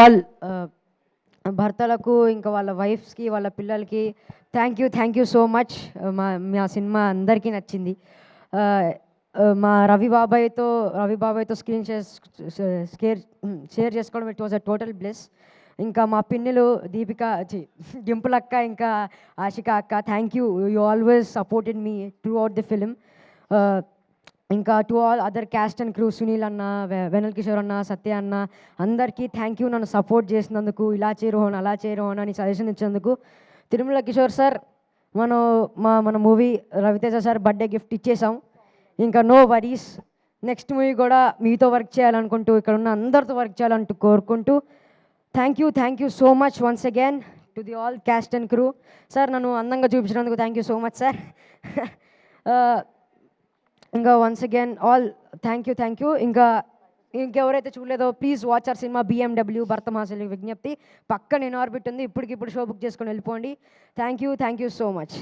All భర్తలకు ఇంకా వాళ్ళ వైఫ్స్కి వాళ్ళ పిల్లలకి థ్యాంక్ యూ సో మచ్. మా సినిమా అందరికీ నచ్చింది. మా రవి బాబాయ్తో స్క్రీన్ షేర్ చేసుకోవడం it was a total bless. ఇంకా మా పిన్నెలు దీపిక డింపుల్ అక్క ఇంకా ఆశిక అక్క thank you. You always supported me throughout the film. ఇంకా to all other cast and crew, Sunil అన్న, వెనల్ కిషోర్ అన్న, సత్య అన్న, అందరికీ థ్యాంక్ యూ నన్ను సపోర్ట్ చేసినందుకు. ఇలా చేయరోహన్ అలా చేయరోహన్ అని సజెషన్ ఇచ్చినందుకు. తిరుమల కిషోర్ సార్, మన movie Ravi Teja sir birthday gift ఇచ్చేసాం. ఇంకా నో వరీస్, నెక్స్ట్ మూవీ కూడా మీతో వర్క్ చేయాలనుకుంటూ ఇక్కడ ఉన్న అందరితో వర్క్ చేయాలంటూ కోరుకుంటూ thank you so much once again to the all cast and crew. Sir నన్ను అందంగా చూపించినందుకు thank you so much sir. ఇంకా once again all thank you. ఇంకెవరైతే చూడలేదో please watch our cinema BMW భరతమాసలి విజ్ఞప్తి. పక్కన నేను ఆర్బిట్ ఉంది, ఇప్పటికిప్పుడు షో బుక్ చేసుకొని వెళ్ళిపోండి. Thank you so much.